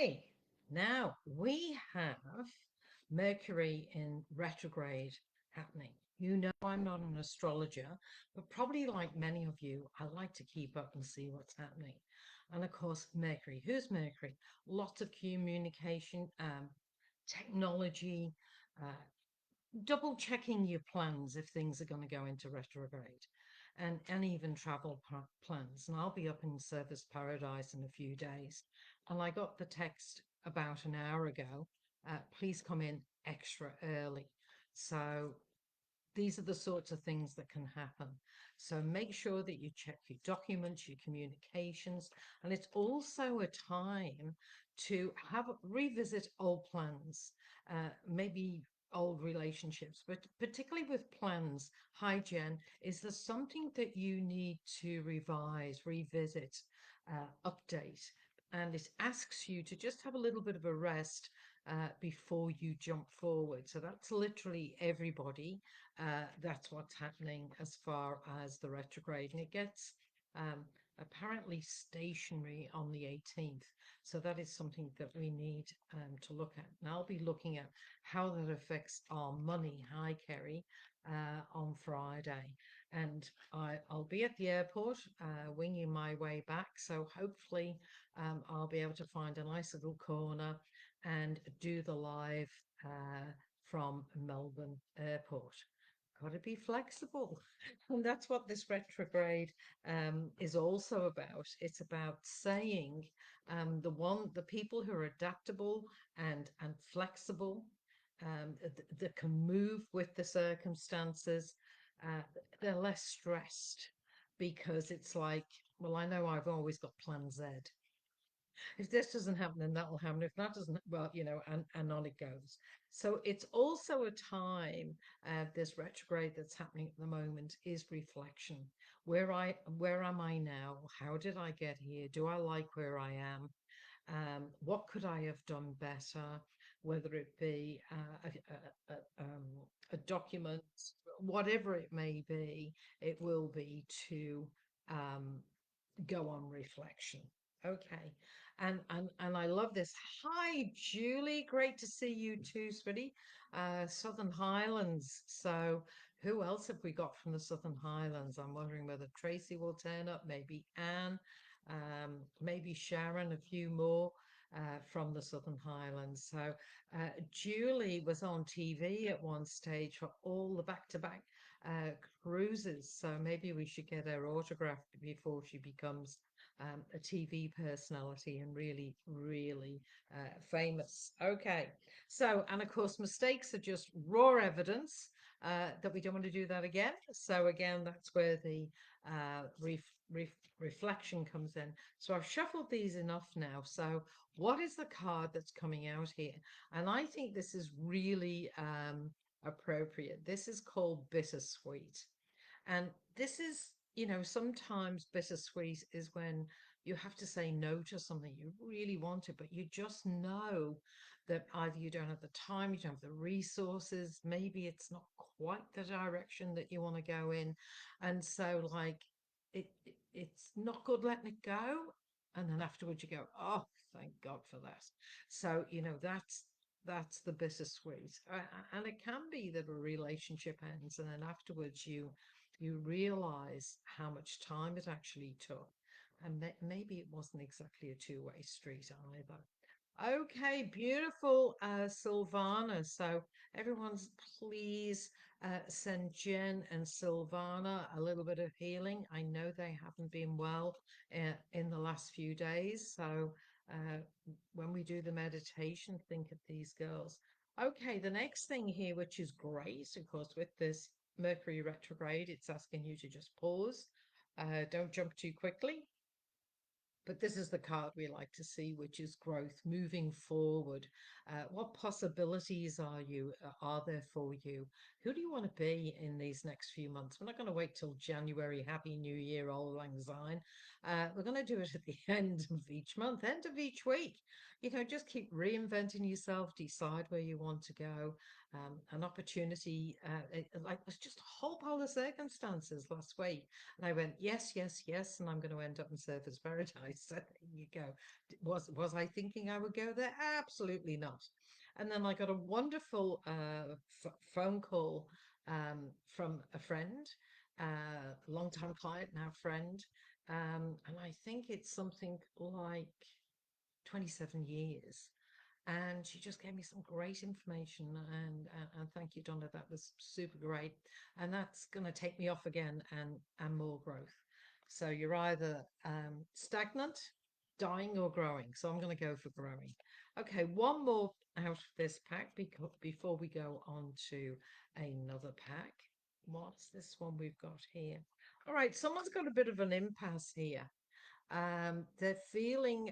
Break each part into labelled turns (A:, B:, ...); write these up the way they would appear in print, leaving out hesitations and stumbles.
A: Okay, now we have Mercury in retrograde happening. You know, I'm not an astrologer, but probably like many of you, I like to keep up and see what's happening. And of course, Mercury. Who's Mercury? Lots of communication, technology, uh, double checking your plans if things are going to go into retrograde, and even travel plans. And I'll be up in Surfers Paradise in a few days, and I got the text about an hour ago, please come in extra early. So these are the sorts of things that can happen. So make sure that you check your documents, your communications, and it's also a time to have revisit old plans, maybe old relationships, but particularly with plans. Hi, Jen, is there something that you need to revise, revisit, update? And it asks you to just have a little bit of a rest before you jump forward. So that's literally everybody. That's what's happening as far as the retrograde. And it gets apparently stationary on the 18th. So that is something that we need to look at. And I'll be looking at how that affects our money. Hi, Kerry, on Friday. And I'll be at the airport winging my way back. So hopefully I'll be able to find a nice little corner and do the live from Melbourne Airport. Got to be flexible. And that's what this retrograde is also about. It's about saying the people who are adaptable and flexible, that can move with the circumstances, uh, they're less stressed because it's like, well, I know I've always got plan Z. If this doesn't happen, then that will happen. If that doesn't, well, and on it goes. So it's also a time, this retrograde that's happening at the moment is reflection. Where am I now? How did I get here? Do I like where I am? What could I have done better? Whether it be a document, whatever it may be, it will be to um, go on reflection. Okay. And I love this. Hi, Julie. Great to see you too, sweetie. Southern Highlands. So who else have we got from the Southern Highlands? I'm wondering whether Tracy will turn up, maybe Anne, maybe Sharon, a few more. From the Southern Highlands. So Julie was on TV at one stage for all the back-to-back cruises. So maybe we should get her autographed before she becomes a TV personality and really, really famous. Okay. So, and of course, mistakes are just raw evidence that we don't want to do that again. So, again, that's where the reflection comes in. So, I've shuffled these enough now. So, what is the card that's coming out here? And I think this is really appropriate. This is called bittersweet. And this is, sometimes bittersweet is when you have to say no to something you really wanted, but you just know that either you don't have the time, you don't have the resources, maybe it's not quite the direction that you want to go in. And so, like, it's not good letting it go. And then afterwards you go, oh, thank God for that. So, that's the bittersweet. And it can be that a relationship ends and then afterwards you realize how much time it actually took. And maybe it wasn't exactly a two-way street either. Okay, beautiful, Silvana. So everyone's please send Jen and Silvana a little bit of healing. I know they haven't been well in the last few days. So uh, when we do the meditation, think of these girls. Okay, the next thing here, which is great, of course, with this Mercury retrograde, it's asking you to just pause. Don't jump too quickly. But this is the card we like to see, which is growth, moving forward. What possibilities are there for you? Who do you want to be in these next few months? We're not going to wait till January. Happy New Year, Auld Lang Syne. We're going to do it at the end of each month, end of each week. Just keep reinventing yourself, decide where you want to go. An opportunity, like there's just a whole pile of circumstances last week. And I went, yes, yes, yes. And I'm going to end up in Surfers Paradise. So there you go. Was I thinking I would go there? Absolutely not. And then I got a wonderful phone call from a friend, long-time client, now friend. And I think it's something like 27 years. And she just gave me some great information. And thank you, Donna. That was super great. And that's going to take me off again and more growth. So you're either stagnant, dying, or growing. So I'm going to go for growing. Okay, one more out of this pack before we go on to another pack. What's this one we've got here? All right, someone's got a bit of an impasse here. They're feeling,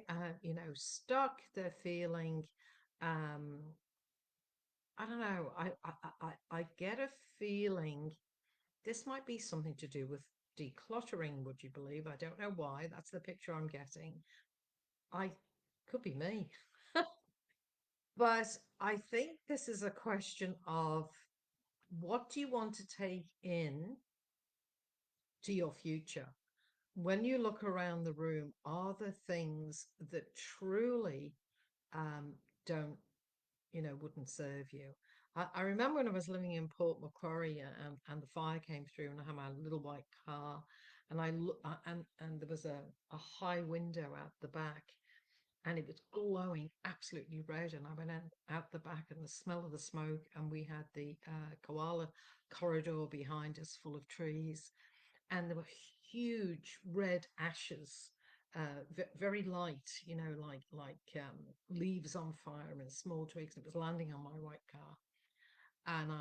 A: stuck. They're feeling, um, I don't know. I get a feeling this might be something to do with decluttering. Would you believe? I don't know why. That's the picture I'm getting. I could be me, but I think this is a question of what do you want to take in to your future? When you look around the room, are there things that truly um, don't, wouldn't serve you? I remember when I was living in Port Macquarie and the fire came through and I had my little white car and I look and there was a high window out the back and it was glowing absolutely red and I went out the back and the smell of the smoke and we had the koala corridor behind us full of trees and there were huge red ashes, very light, leaves on fire and small twigs. It was landing on my white car, and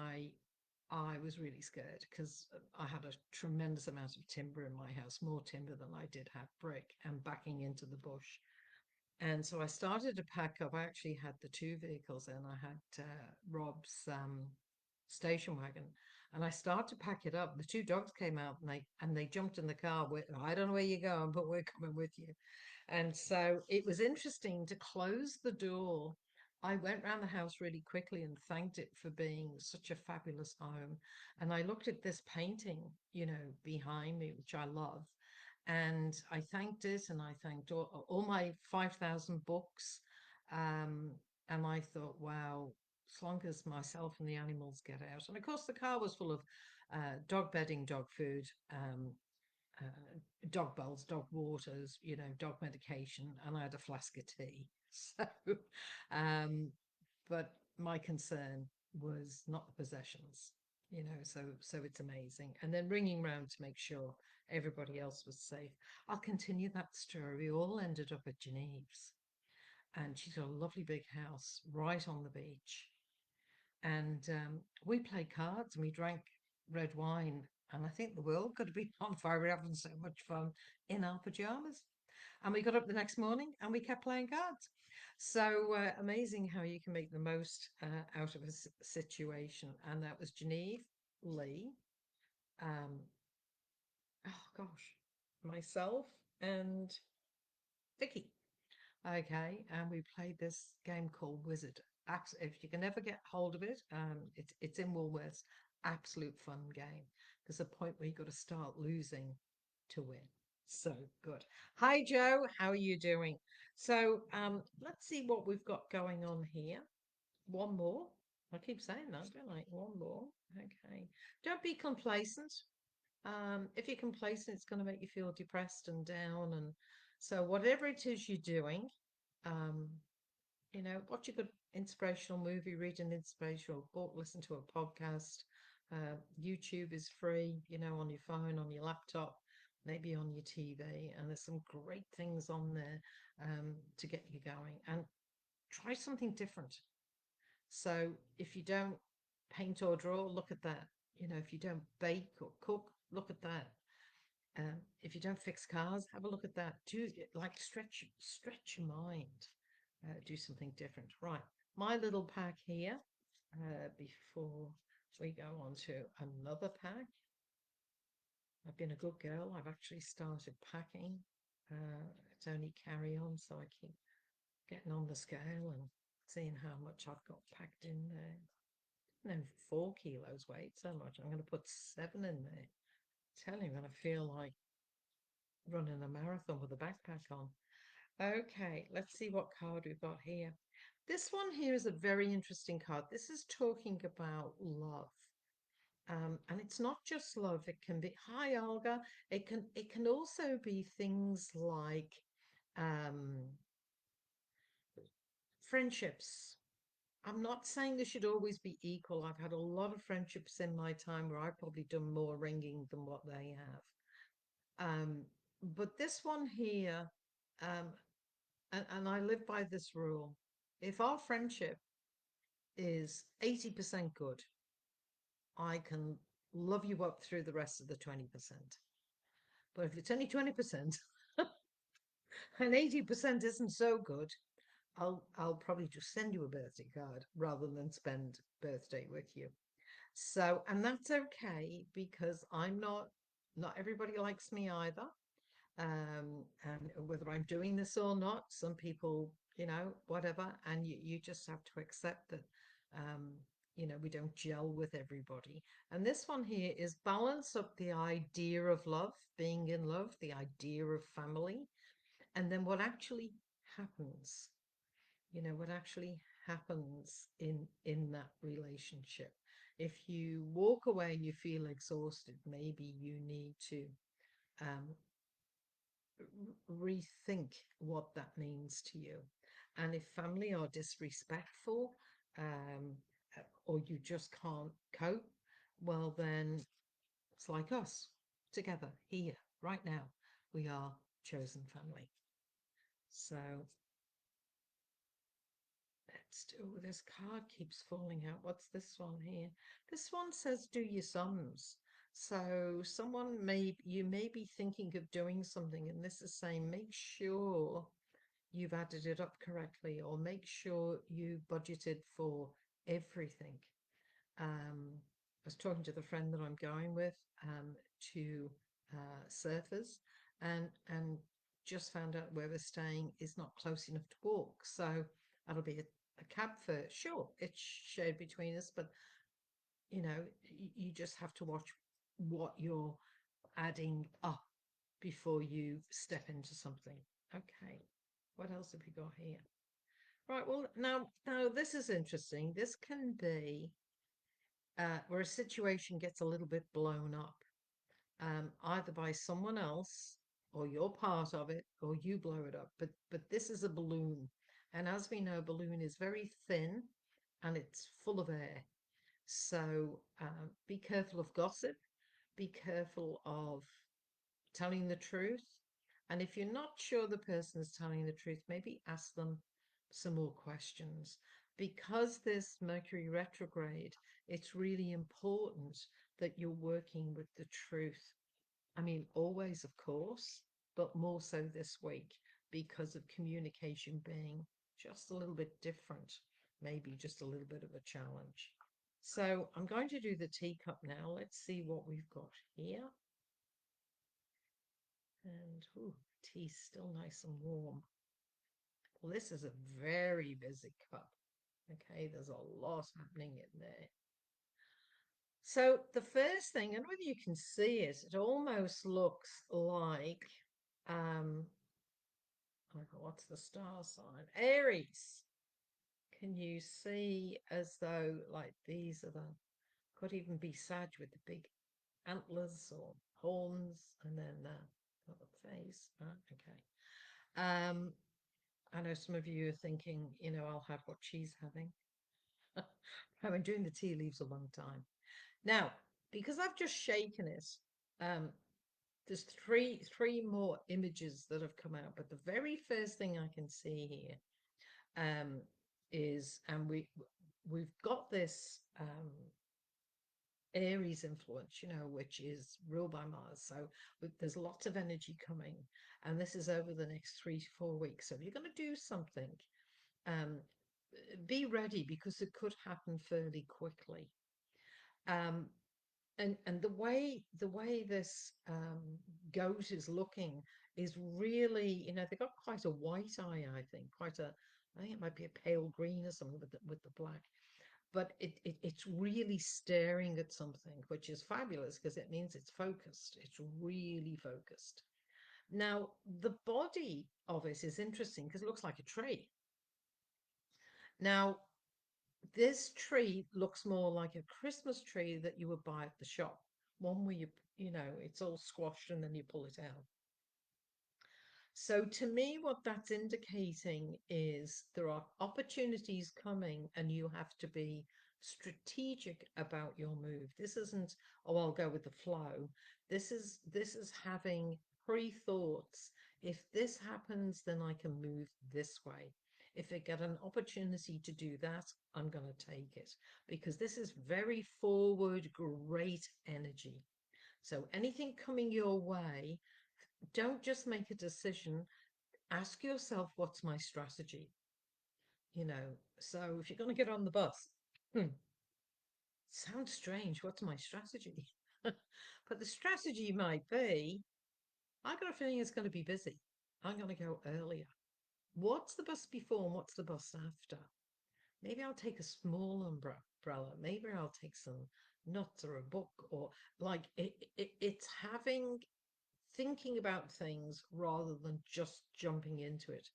A: I was really scared because I had a tremendous amount of timber in my house, more timber than I did have brick, and backing into the bush. And so I started to pack up. I actually had the two vehicles in. I had Rob's station wagon, and I started to pack it up. The two dogs came out and they jumped in the car. I don't know where you're going, but we're coming with you. And so it was interesting to close the door. I went round the house really quickly and thanked it for being such a fabulous home. And I looked at this painting, behind me, which I love. And I thanked it and I thanked all my 5,000 books. Um, and I thought, wow, as long as myself and the animals get out. And of course, the car was full of dog bedding, dog food, dog bowls, dog waters, dog medication, and I had a flask of tea. So, um, but my concern was not the possessions, so it's amazing. And then ringing round to make sure everybody else was safe. I'll continue that story. We all ended up at Geneve's, and she's got a lovely big house right on the beach. And we played cards and we drank red wine. And I think the world could have been on fire. We were having so much fun in our pajamas. And we got up the next morning and we kept playing cards. So amazing how you can make the most out of a situation. And that was Genevieve, Lee, um, oh gosh, myself, and Vicky. Okay, and we played this game called Wizard. If you can ever get hold of it, it's in Woolworths. Absolute fun game. There's a point where you got to start losing to win. So good. Hi, Joe. How are you doing? So let's see what we've got going on here. One more. I keep saying that, don't I? One more. Okay. Don't be complacent. If you're complacent, it's going to make you feel depressed and down. And so, whatever it is you're doing, um, watch a good inspirational movie, read an inspirational book, listen to a podcast. YouTube is free, on your phone, on your laptop, maybe on your TV. And there's some great things on there to get you going. And try something different. So, if you don't paint or draw, look at that. If you don't bake or cook, look at that. If you don't fix cars, have a look at that. Do like stretch your mind. Do something different. Right, my little pack here. Before we go on to another pack, I've been a good girl. I've actually started packing. It's only carry on, so I keep getting on the scale and seeing how much I've got packed in there. No, 4 kilos weight so much. I'm going to put 7 in there. Tell you, I'm going to feel like running a marathon with a backpack on. Okay, let's see what card we've got here. This one here is a very interesting card. This is talking about love. And it's not just love. It can be, hi Olga. It can also be things like um, friendships. I'm not saying they should always be equal. I've had a lot of friendships in my time where I've probably done more ringing than what they have. But this one here, um, and I live by this rule. If our friendship is 80% good, I can love you up through the rest of the 20%. But if it's only 20% and 80% isn't so good, I'll probably just send you a birthday card rather than spend birthday with you. So, and that's okay because not everybody likes me either. And whether I'm doing this or not, some people, whatever, and you just have to accept that, um, we don't gel with everybody. And this one here is balance up the idea of love, being in love, the idea of family, and then what actually happens, what actually happens in that relationship. If you walk away and you feel exhausted, maybe you need to um, rethink what that means to you. And if family are disrespectful, um, or you just can't cope, well, then it's like us together here, right now. We are chosen family. So let's do, this card keeps falling out. What's this one here? This one says do your sums. So you may be thinking of doing something, and this is saying make sure you've added it up correctly, or make sure you budgeted for everything. I was talking to the friend that I'm going with to Surfers, and just found out where we're staying is not close enough to walk. So that'll be a cab fare. Sure, it's shared between us, but you just have to watch what you're adding up before you step into something. Okay, what else have we got here? Right, well, now this is interesting. This can be where a situation gets a little bit blown up, either by someone else or you're part of it, or you blow it up. But this is a balloon, and as we know, balloon is very thin and it's full of air. So be careful of gossip. Be careful of telling the truth. And if you're not sure the person is telling the truth, maybe ask them some more questions. Because this Mercury retrograde, it's really important that you're working with the truth. I mean, always, of course, but more so this week because of communication being just a little bit different, maybe just a little bit of a challenge. So I'm going to do the teacup now. Let's see what we've got here. And ooh, tea's still nice and warm. Well, this is a very busy cup. Okay, there's a lot happening in there. So the first thing, and whether you can see it, it almost looks like, um, what's the star sign? Aries. Can you see as though like these are the, could even be Sag with the big antlers or horns, and then got the face. Okay. I know some of you are thinking, I'll have what she's having. I've been doing the tea leaves a long time. Now, because I've just shaken it, there's three more images that have come out, but the very first thing I can see here is, and we've got this Aries influence, which is ruled by Mars. So there's lots of energy coming, and this is over the next 3 to 4 weeks. So if you're going to do something, um, be ready because it could happen fairly quickly. And the way this goat is looking is really, they've got quite a white eye, I think, I think it might be a pale green or something with the black. But it's really staring at something, which is fabulous because it means it's focused. It's really focused. Now, the body of it is interesting because it looks like a tree. Now, this tree looks more like a Christmas tree that you would buy at the shop. One where it's all squashed and then you pull it out. So to me, what that's indicating is there are opportunities coming and you have to be strategic about your move. This isn't, oh, I'll go with the flow. This is having pre-thoughts. If this happens, then I can move this way. If I get an opportunity to do that, I'm going to take it because this is very forward, great energy. So anything coming your way, don't just make a decision. Ask yourself, what's my strategy? So if you're going to get on the bus, sounds strange. What's my strategy? But the strategy might be, I got a feeling it's going to be busy. I'm going to go earlier. What's the bus before and what's the bus after? Maybe I'll take a small umbrella. Maybe I'll take some nuts or a book or like it's having thinking about things rather than just jumping into it.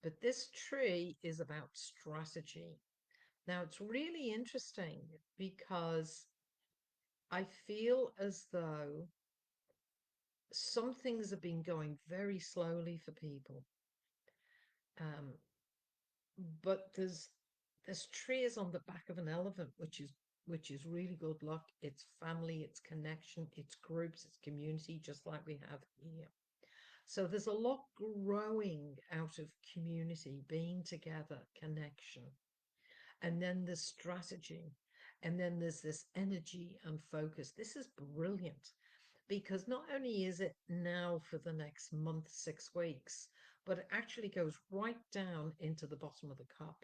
A: But this tree is about strategy. Now, it's really interesting because I feel as though some things have been going very slowly for people. Um, but this tree is on the back of an elephant, which is really good luck. It's family, it's connection, it's groups, it's community, just like we have here. So there's a lot growing out of community, being together, connection. And then there's strategy. And then there's this energy and focus. This is brilliant because not only is it now for the next month, 6 weeks, but it actually goes right down into the bottom of the cup.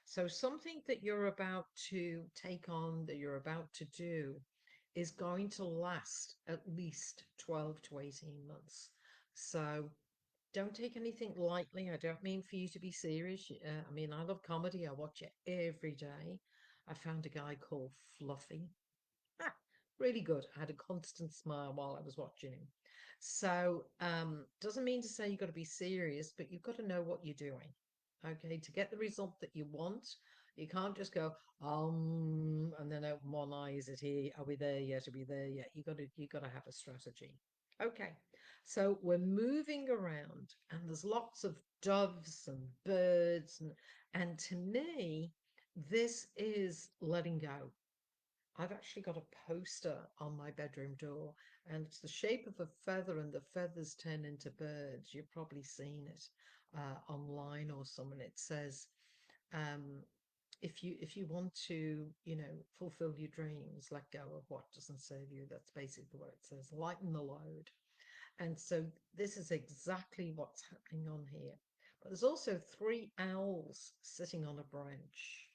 A: So something that you're about to take on, that you're about to do, is going to last at least 12 to 18 months. So don't take anything lightly. I don't mean for you to be serious. I mean, I love comedy. I watch it every day. I found a guy called Fluffy. Ah, really good. I had a constant smile while I was watching him. So, doesn't mean to say you've got to be serious, but you've got to know what you're doing. Okay, to get the result that you want, you can't just go, and then open one eye. Is it here? Are we there yet? Are we there yet? You got to have a strategy. Okay, so we're moving around, and there's lots of doves and birds, and to me, this is letting go. I've actually got a poster on my bedroom door, and it's the shape of a feather, and the feathers turn into birds. You've probably seen it online or something. It says, um, if you want to, fulfill your dreams, let go of what doesn't serve you. That's basically what it says. Lighten the load. And so this is exactly what's happening on here. But there's also three owls sitting on a branch.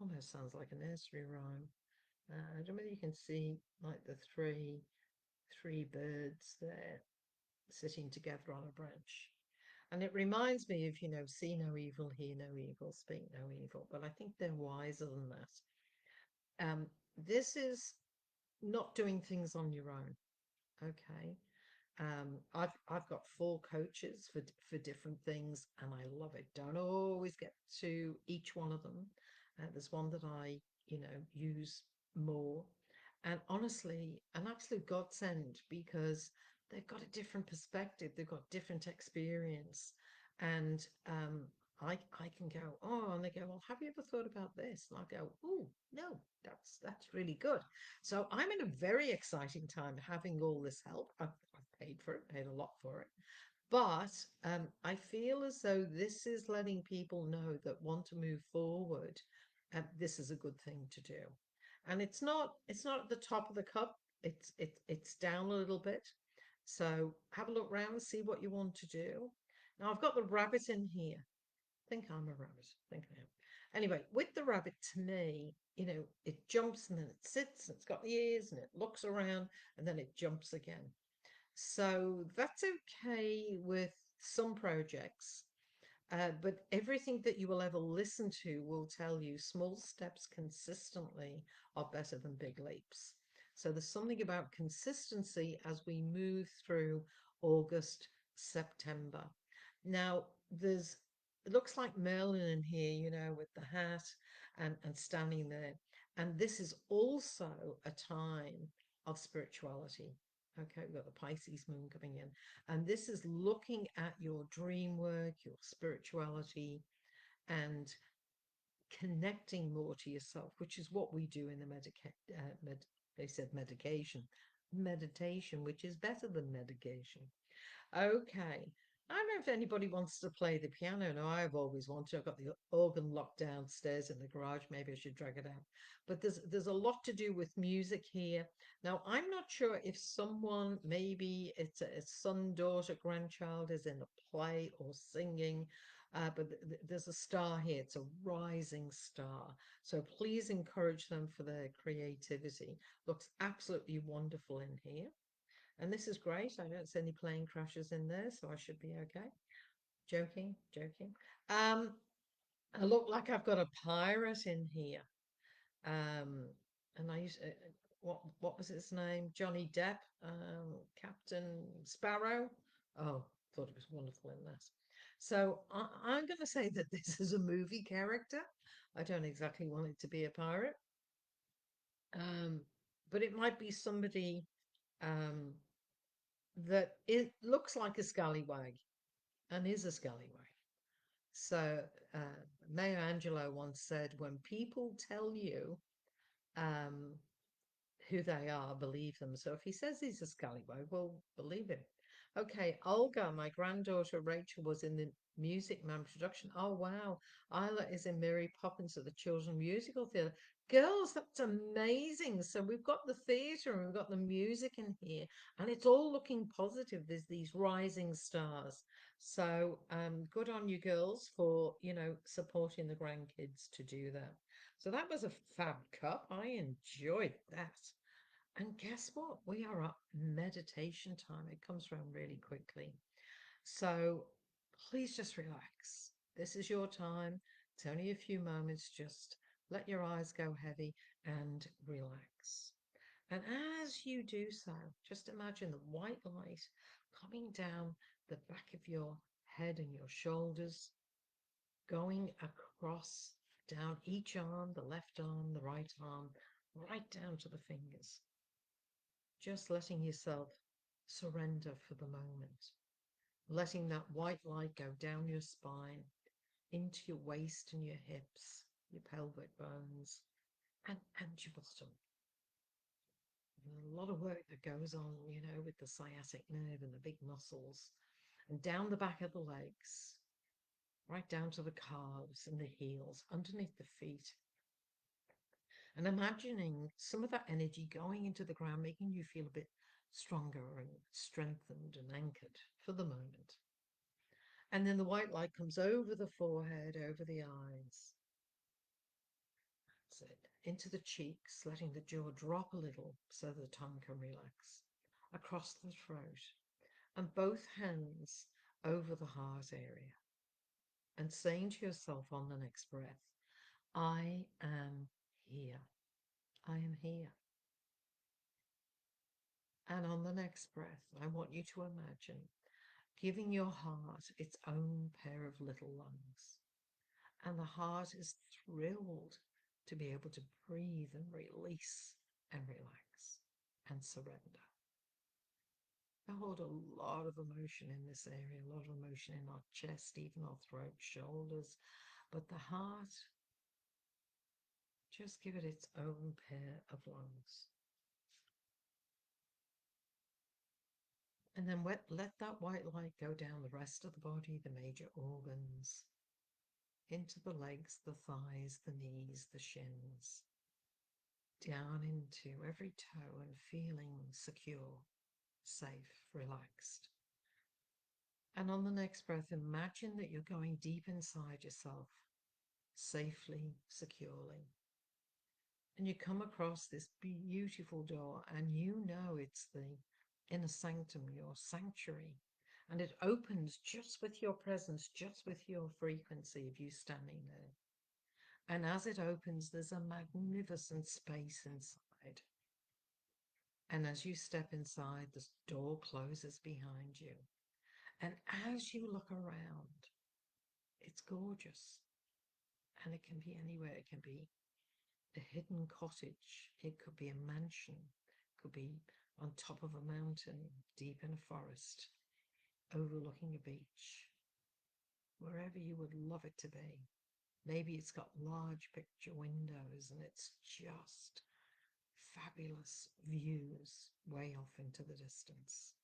A: Almost sounds like a nursery rhyme. I don't know whether you can see like the three birds there sitting together on a branch. And it reminds me of, see no evil, hear no evil, speak no evil. But I think they're wiser than that. This is not doing things on your own. Okay. I've got four coaches for different things, and I love it. Don't always get to each one of them. There's one that I, use more, and honestly, an absolute godsend because they've got a different perspective, they've got different experience, and I can go, oh, and they go, well, have you ever thought about this? And I go, oh, no, that's really good. So I'm in a very exciting time having all this help. I've paid for it, paid a lot for it. But I feel as though this is letting people know that want to move forward. This is a good thing to do. And it's not at the top of the cup. It's down a little bit. So have a look around, see what you want to do. Now I've got the rabbit in here. I think I'm a rabbit. I think I am. Anyway, with the rabbit, to me, it jumps and then it sits and it's got the ears and it looks around and then it jumps again. So that's okay with some projects. But everything that you will ever listen to will tell you small steps consistently are better than big leaps. So there's something about consistency as we move through August, September. Now, it looks like Merlin in here, with the hat and standing there. And this is also a time of spirituality. Okay, we've got the Pisces moon coming in. And this is looking at your dream work, your spirituality, and connecting more to yourself, which is what we do in the they said meditation, which is better than medication. Okay. I don't know if anybody wants to play the piano. No, I've always wanted. I've got the organ locked downstairs in the garage. Maybe I should drag it out. But there's a lot to do with music here. Now, I'm not sure if someone, maybe it's a son, daughter, grandchild, is in a play or singing. But there's a star here. It's a rising star. So please encourage them for their creativity. Looks absolutely wonderful in here. And this is great. I don't see any plane crashes in there, so I should be okay. Joking, joking. Um, I look like I've got a pirate in here. Um, and I used what was his name? Johnny Depp, Captain Sparrow. Oh, thought it was wonderful in that. So I'm going to say that this is a movie character. I don't exactly want it to be a pirate, um, but it might be somebody um, that it looks like a scallywag and is a scallywag. So uh, Maya Angelou once said, when people tell you um, who they are, believe them. So if he says he's a scallywag, well, believe him. Okay, Olga, my granddaughter Rachel, was in the Music Man production. Oh, wow. Isla is in Mary Poppins at the Children's Musical Theatre. Girls, that's amazing. So we've got the theatre and we've got the music in here, and it's all looking positive. There's these rising stars. So good on you girls for, supporting the grandkids to do that. So that was a fab cup. I enjoyed that. And guess what? We are at meditation time. It comes around really quickly. So please just relax. This is your time. It's only a few moments. Just let your eyes go heavy and relax. And as you do so, just imagine the white light coming down the back of your head and your shoulders, going across down each arm, the left arm, the right arm, right down to the fingers. Just letting yourself surrender for the moment. Letting that white light go down your spine, into your waist and your hips, your pelvic bones, and your bottom. There's a lot of work that goes on, with the sciatic nerve and the big muscles, and down the back of the legs, right down to the calves and the heels, underneath the feet, and imagining some of that energy going into the ground, making you feel a bit stronger and strengthened and anchored for the moment. And then the white light comes over the forehead, over the eyes. That's it. Into the cheeks, letting the jaw drop a little so the tongue can relax. Across the throat. And both hands over the heart area. And saying to yourself on the next breath, I am here. I am here. And on the next breath, I want you to imagine giving your heart its own pair of little lungs. And the heart is thrilled to be able to breathe and release and relax and surrender. I hold a lot of emotion in this area, a lot of emotion in our chest, even our throat, shoulders. But the heart, just give it its own pair of lungs. And then let that white light go down the rest of the body, the major organs, into the legs, the thighs, the knees, the shins, down into every toe and feeling secure, safe, relaxed. And on the next breath, imagine that you're going deep inside yourself, safely, securely. And you come across this beautiful door, and it's the inner sanctum, your sanctuary. And it opens just with your presence, just with your frequency of you standing there. And as it opens, there's a magnificent space inside. And as you step inside, the door closes behind you. And as you look around, it's gorgeous. And it can be anywhere. It can be a hidden cottage. It could be a mansion. It could be on top of a mountain, deep in a forest, overlooking a beach, wherever you would love it to be. Maybe it's got large picture windows and it's just fabulous views way off into the distance.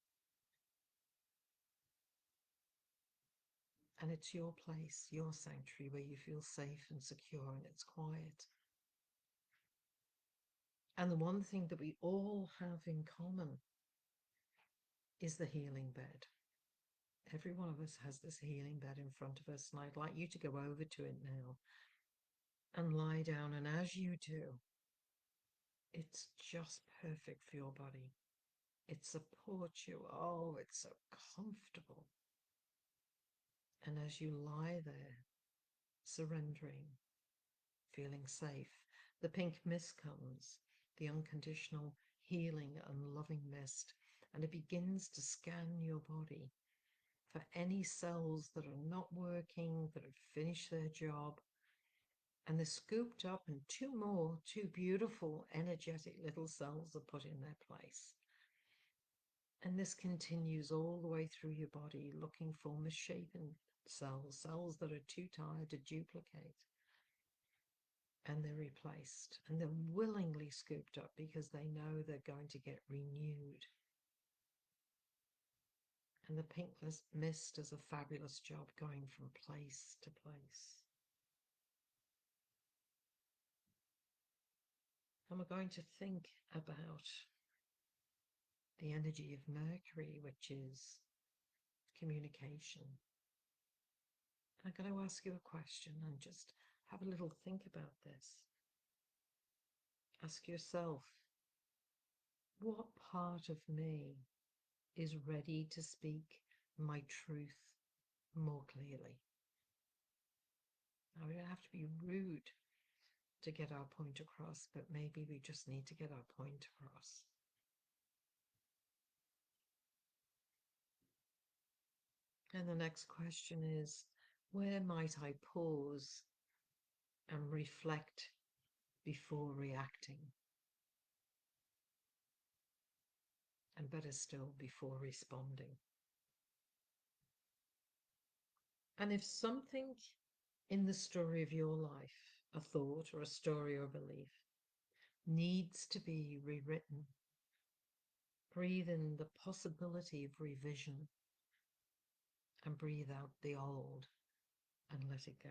A: And it's your place, your sanctuary, where you feel safe and secure and it's quiet. And the one thing that we all have in common is the healing bed. Every one of us has this healing bed in front of us, and I'd like you to go over to it now and lie down. And as you do, it's just perfect for your body. It supports you. Oh, it's so comfortable. And as you lie there, surrendering, feeling safe, the pink mist comes, the unconditional healing and loving mist, and it begins to scan your body for any cells that are not working, that have finished their job. And they're scooped up, and two beautiful, energetic little cells are put in their place. And this continues all the way through your body, looking for misshapen cells that are too tired to duplicate. And they're replaced, and they're willingly scooped up because they know they're going to get renewed. And the pink mist does a fabulous job going from place to place. And we're going to think about the energy of Mercury, which is communication. I'm going to ask you a question and just have a little think about this. Ask yourself, what part of me is ready to speak my truth more clearly? Now, we don't have to be rude to get our point across, but maybe we just need to get our point across. And the next question is, where might I pause and reflect before reacting? And better still, before responding. And if something in the story of your life, a thought or a story or belief, needs to be rewritten, breathe in the possibility of revision and breathe out the old and let it go.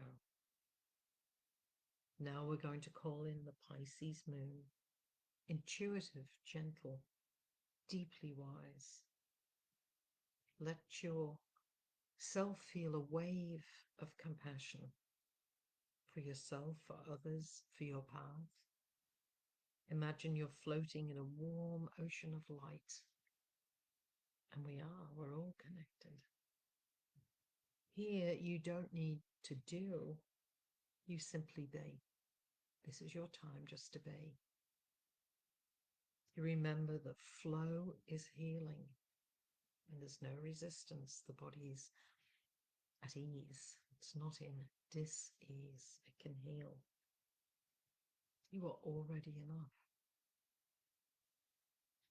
A: Now we're going to call in the Pisces moon, intuitive, gentle, deeply wise. Let yourself feel a wave of compassion for yourself, for others, for your path. Imagine you're floating in a warm ocean of light. And we're all connected. Here, you don't need to do, you simply be. This is your time just to be. You remember that flow is healing and there's no resistance. The body's at ease. It's not in dis-ease. It can heal. You are already enough.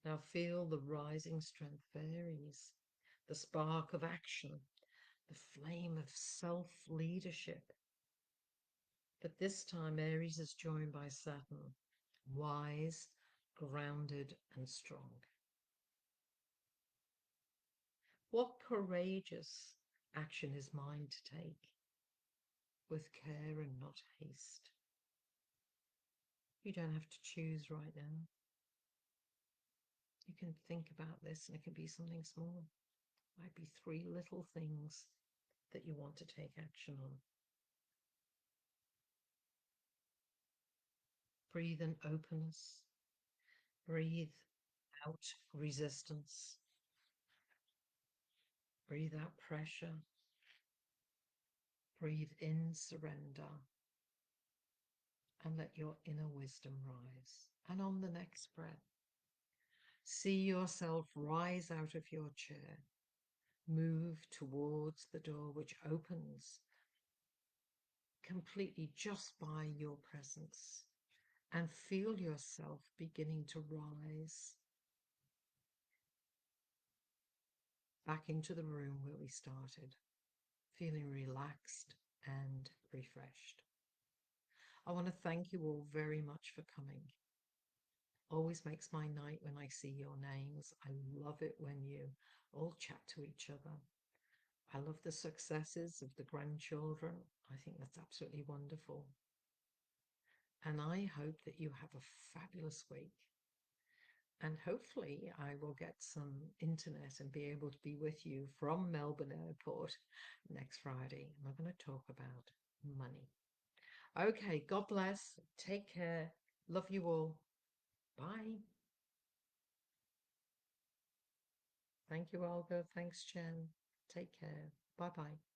A: Now feel the rising strength fairies, the spark of action, the flame of self-leadership. But this time Aries is joined by Saturn, wise, grounded and strong. What courageous action is mine to take, with care and not haste. You don't have to choose right now. You can think about this, and it can be something small. It might be 3 little things that you want to take action on. Breathe in openness. Breathe out resistance. Breathe out pressure. Breathe in surrender. And let your inner wisdom rise. And on the next breath, see yourself rise out of your chair. Move towards the door, which opens completely just by your presence, and feel yourself beginning to rise back into the room where we started, feeling relaxed and refreshed. I want to thank you all very much for coming. Always makes my night when I see your names. I love it when you all chat to each other. I love the successes of the grandchildren. I think that's absolutely wonderful. And I hope that you have a fabulous week. And hopefully I will get some internet and be able to be with you from Melbourne Airport next Friday. And we're going to talk about money. Okay, God bless. Take care. Love you all. Bye. Thank you, Olga. Thanks, Jen. Take care. Bye-bye.